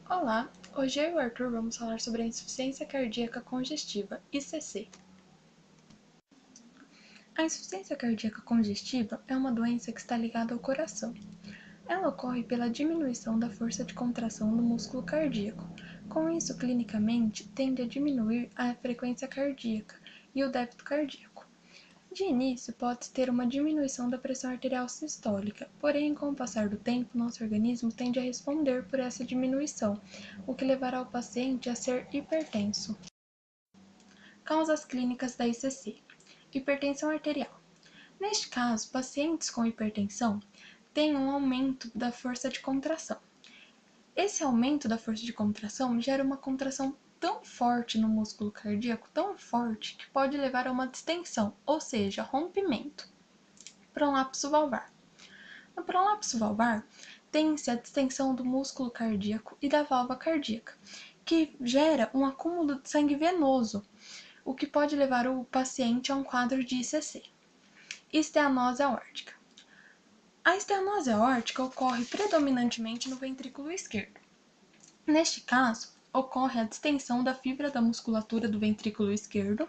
Olá, hoje eu e o Arthur vamos falar sobre a insuficiência cardíaca congestiva, ICC. A insuficiência cardíaca congestiva é uma doença que está ligada ao coração. Ela ocorre pela diminuição da força de contração do músculo cardíaco. Com isso, clinicamente, tende a diminuir a frequência cardíaca e o débito cardíaco. De início, pode-se ter uma diminuição da pressão arterial sistólica, porém, com o passar do tempo, nosso organismo tende a responder por essa diminuição, o que levará o paciente a ser hipertenso. Causas clínicas da ICC: hipertensão arterial. Neste caso, pacientes com hipertensão têm um aumento da força de contração. Esse aumento da força de contração gera uma contração tão forte no músculo cardíaco, tão forte, que pode levar a uma distensão, ou seja, rompimento. Prolapso valvar. No prolapso valvar, tem-se a distensão do músculo cardíaco e da válvula cardíaca, que gera um acúmulo de sangue venoso, o que pode levar o paciente a um quadro de ICC. Esteanose aórtica. A esteanose aórtica ocorre predominantemente no ventrículo esquerdo. Neste caso, ocorre a distensão da fibra da musculatura do ventrículo esquerdo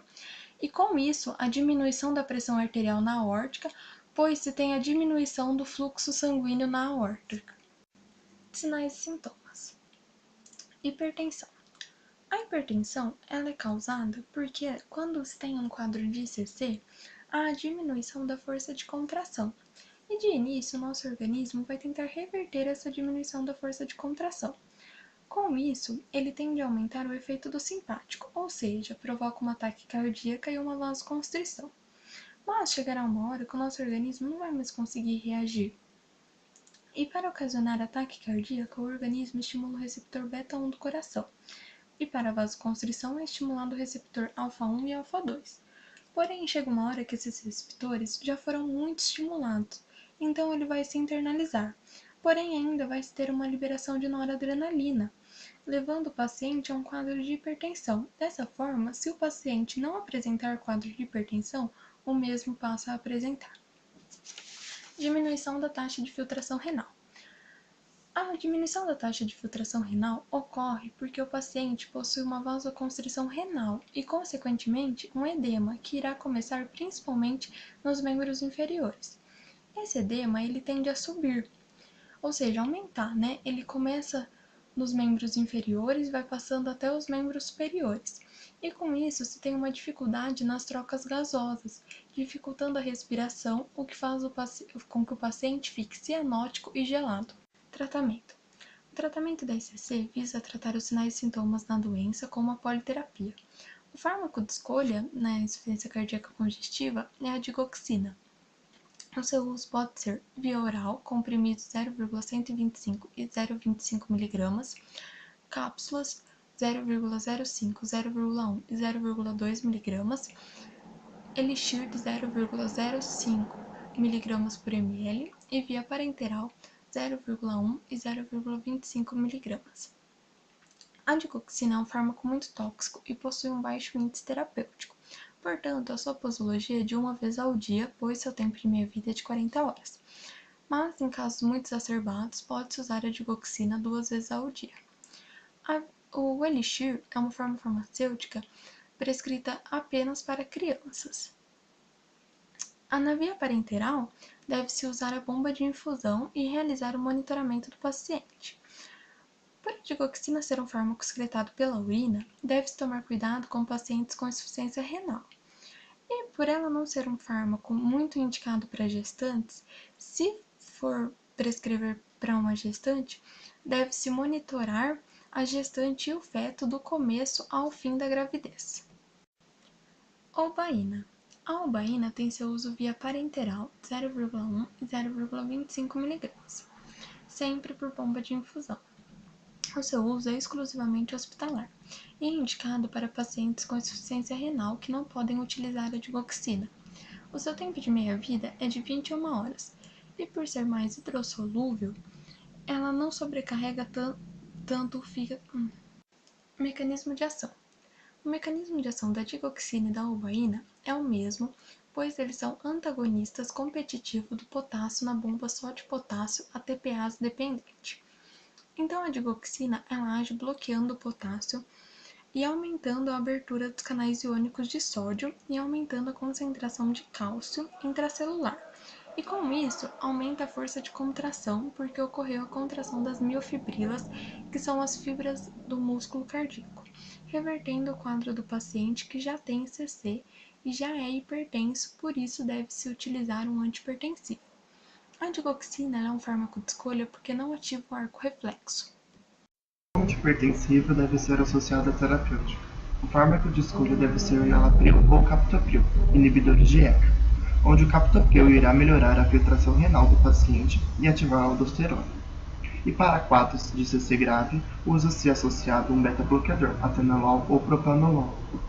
e, com isso, a diminuição da pressão arterial na aórtica, pois se tem a diminuição do fluxo sanguíneo na aórtica. Sinais e sintomas. Hipertensão. A hipertensão ela é causada porque, quando se tem um quadro de ICC, há a diminuição da força de contração. E de início, o nosso organismo vai tentar reverter essa diminuição da força de contração. Com isso, ele tende a aumentar o efeito do simpático, ou seja, provoca uma ataque cardíaca e uma vasoconstrição. Mas chegará uma hora que o nosso organismo não vai mais conseguir reagir. E para ocasionar ataque cardíaco, o organismo estimula o receptor beta-1 do coração. E para a vasoconstrição é estimulado o receptor alfa-1 e alfa-2. Porém, chega uma hora que esses receptores já foram muito estimulados, então ele vai se internalizar. Porém, ainda vai se ter uma liberação de noradrenalina, levando o paciente a um quadro de hipertensão. Dessa forma, se o paciente não apresentar quadro de hipertensão, o mesmo passa a apresentar. Diminuição da taxa de filtração renal. A diminuição da taxa de filtração renal ocorre porque o paciente possui uma vasoconstrição renal e, consequentemente, um edema, que irá começar principalmente nos membros inferiores. Esse edema ele tende a subir, ou seja, aumentar, né? Ele começa nos membros inferiores e vai passando até os membros superiores. E com isso se tem uma dificuldade nas trocas gasosas, dificultando a respiração, o que faz com que o paciente fique cianótico e gelado. Tratamento. O tratamento da ICC visa tratar os sinais e sintomas da doença com uma politerapia. O fármaco de escolha na insuficiência cardíaca congestiva é a digoxina. O seu uso pode ser via oral, comprimidos 0,125 e 0,25 mg, cápsulas 0,05, 0,1 e 0,2 mg, elixir de 0,05 mg por ml e via parenteral 0,1 e 0,25 mg. A digoxina é um fármaco muito tóxico e possui um baixo índice terapêutico. Portanto, a sua posologia é de uma vez ao dia, pois seu tempo de meia-vida é de 40 horas. Mas, em casos muito exacerbados, pode-se usar a digoxina 2 vezes ao dia. O elixir é uma forma farmacêutica prescrita apenas para crianças. Na via parenteral, deve-se usar a bomba de infusão e realizar o monitoramento do paciente. Por a digoxina ser um fármaco excretado pela urina, deve-se tomar cuidado com pacientes com insuficiência renal. E por ela não ser um fármaco muito indicado para gestantes, se for prescrever para uma gestante, deve-se monitorar a gestante e o feto do começo ao fim da gravidez. Oubaína. A oubaína tem seu uso via parenteral 0,1 e 0,25 mg, sempre por bomba de infusão. O seu uso é exclusivamente hospitalar e é indicado para pacientes com insuficiência renal que não podem utilizar a digoxina. O seu tempo de meia-vida é de 21 horas e, por ser mais hidrossolúvel, ela não sobrecarrega tanto o fígado. Mecanismo de ação. O mecanismo de ação da digoxina e da oubaína é o mesmo, pois eles são antagonistas competitivos do potássio na bomba sódio-potássio ATPase dependente. Então a digoxina ela age bloqueando o potássio e aumentando a abertura dos canais iônicos de sódio e aumentando a concentração de cálcio intracelular. E com isso, aumenta a força de contração, porque ocorreu a contração das miofibrilas, que são as fibras do músculo cardíaco, revertendo o quadro do paciente que já tem CC e já é hipertenso, por isso deve-se utilizar um antihipertensivo. A digoxina é um fármaco de escolha porque não ativa o arco reflexo. O antihipertensivo deve ser associado à terapêutica. O fármaco de escolha deve ser o enalapril ou captopril, inibidores de ECA, onde o captopril irá melhorar a filtração renal do paciente e ativar a aldosterona. E para quadros de CC grave, usa-se associado um beta-bloqueador, atenolol ou propanolol. O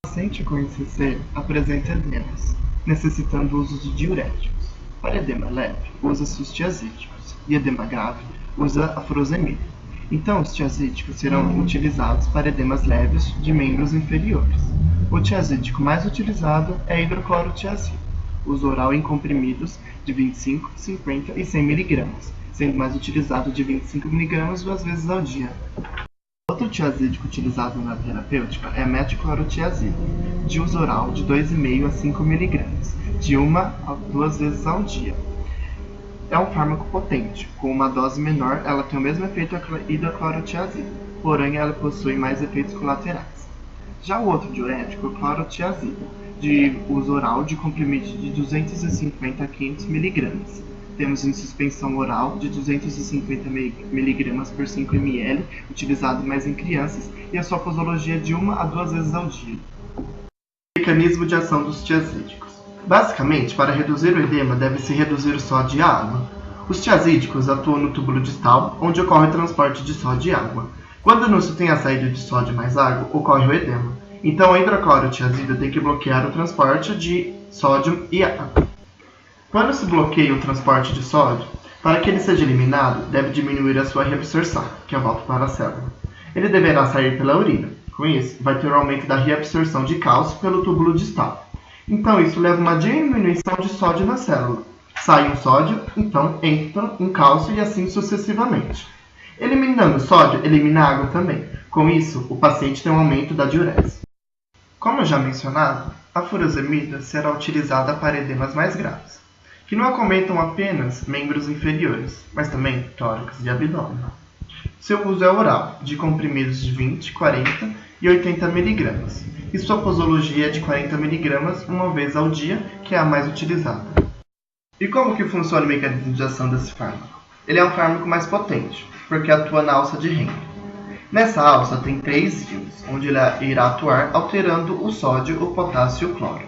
paciente com ICC apresenta edemas, necessitando o uso de diuréticos. Para edema leve, usa-se os tiazídicos, e edema grave, usa a furosemida. Então, os tiazídicos serão utilizados para edemas leves de membros inferiores. O tiazídico mais utilizado é a hidroclorotiazida, uso oral em comprimidos de 25, 50 e 100 mg, sendo mais utilizado de 25 mg 2 vezes ao dia. Outro tiazídico utilizado na terapêutica é a metilclorotiazida, de uso oral de 2,5 a 5 mg, de 1 a 2 vezes ao dia. É um fármaco potente, com uma dose menor ela tem o mesmo efeito que a hidroclorotiazida, porém ela possui mais efeitos colaterais. Já o outro diurético, a clorotiazida, de uso oral de comprimidos de 250 a 500 mg. Temos em suspensão oral de 250 mg por 5 ml, utilizado mais em crianças, e a sua posologia de 1 a 2 vezes ao dia. Mecanismo de ação dos tiazídicos. Basicamente, para reduzir o edema, deve-se reduzir o sódio e a água. Os tiazídicos atuam no túbulo distal, onde ocorre o transporte de sódio e água. Quando não se tem a saída de sódio mais água, ocorre o edema. Então, a hidroclorotiazida tem que bloquear o transporte de sódio e água. Quando se bloqueia o transporte de sódio, para que ele seja eliminado, deve diminuir a sua reabsorção, que é a volta para a célula. Ele deverá sair pela urina. Com isso, vai ter um aumento da reabsorção de cálcio pelo túbulo distal. Então, isso leva a uma diminuição de sódio na célula. Sai um sódio, então entra um cálcio e assim sucessivamente. Eliminando o sódio, elimina a água também. Com isso, o paciente tem um aumento da diurese. Como já mencionado, a furosemida será utilizada para edemas mais graves, que não acometam apenas membros inferiores, mas também tórax e abdômen. Seu uso é oral, de comprimidos de 20, 40 e 80 mg, e sua posologia é de 40 mg uma vez ao dia, que é a mais utilizada. E como que funciona o mecanismo de ação desse fármaco? Ele é um fármaco mais potente, porque atua na alça de Henle. Nessa alça tem 3 íons, onde ele irá atuar alterando o sódio, o potássio e o cloro.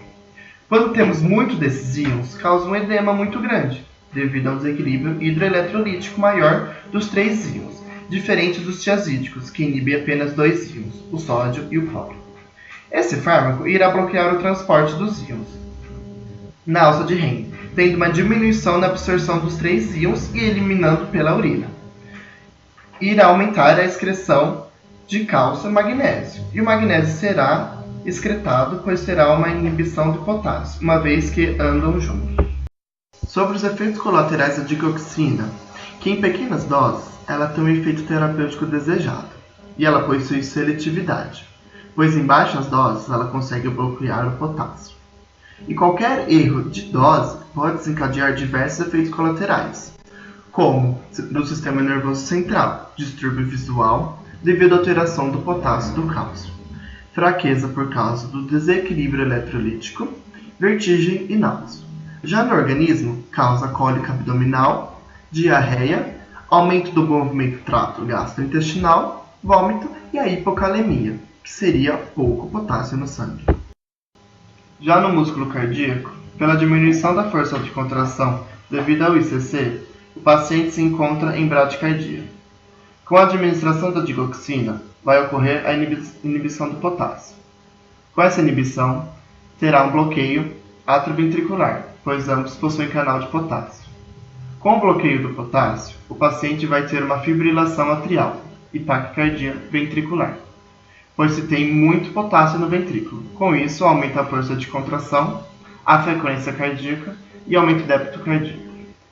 Quando temos muito desses íons, causa um edema muito grande, devido a um desequilíbrio hidroeletrolítico maior dos 3 íons, diferente dos tiazídicos, que inibem apenas 2 íons, o sódio e o cloro. Esse fármaco irá bloquear o transporte dos íons na alça de Henle, tendo uma diminuição na absorção dos 3 íons e eliminando pela urina. Irá aumentar a excreção de cálcio e magnésio, e o magnésio será excretado, pois terá uma inibição do potássio, uma vez que andam juntos. Sobre os efeitos colaterais da digoxina, que em pequenas doses ela tem um efeito terapêutico desejado, e ela possui seletividade, pois em baixas doses ela consegue bloquear o potássio. E qualquer erro de dose pode desencadear diversos efeitos colaterais, como no sistema nervoso central, distúrbio visual devido à alteração do potássio e do cálcio, fraqueza por causa do desequilíbrio eletrolítico, vertigem e náusea. Já no organismo, causa cólica abdominal, diarreia, aumento do movimento trato gastrointestinal, vômito e a hipocalemia, que seria pouco potássio no sangue. Já no músculo cardíaco, pela diminuição da força de contração devido ao ICC, o paciente se encontra em bradicardia. Com a administração da digoxina, vai ocorrer a inibição do potássio. Com essa inibição, terá um bloqueio atrioventricular, pois ambos possuem canal de potássio. Com o bloqueio do potássio, o paciente vai ter uma fibrilação atrial e taquicardia ventricular, pois se tem muito potássio no ventrículo. Com isso, aumenta a força de contração, a frequência cardíaca e aumenta o débito cardíaco,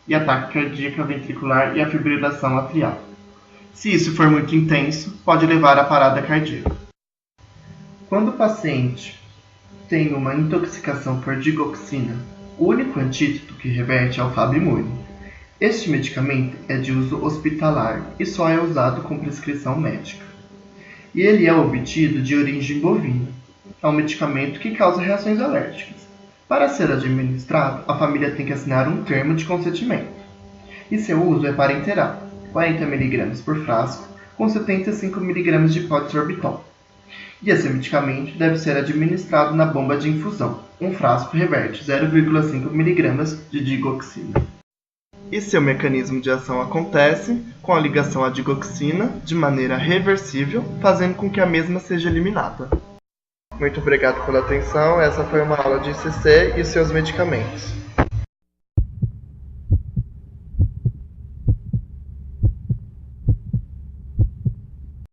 e a taquicardia ventricular e a fibrilação atrial. Se isso for muito intenso, pode levar à parada cardíaca. Quando o paciente tem uma intoxicação por digoxina, o único antídoto que reverte é o Fabimune. Este medicamento é de uso hospitalar e só é usado com prescrição médica. E ele é obtido de origem bovina. É um medicamento que causa reações alérgicas. Para ser administrado, a família tem que assinar um termo de consentimento. E seu uso é parenteral, 40 mg por frasco, com 75 mg de pó de sorbiton. E esse medicamento deve ser administrado na bomba de infusão. Um frasco reverte 0,5 mg de digoxina. E seu mecanismo de ação acontece com a ligação à digoxina de maneira reversível, fazendo com que a mesma seja eliminada. Muito obrigado pela atenção. Essa foi uma aula de ICC e seus medicamentos.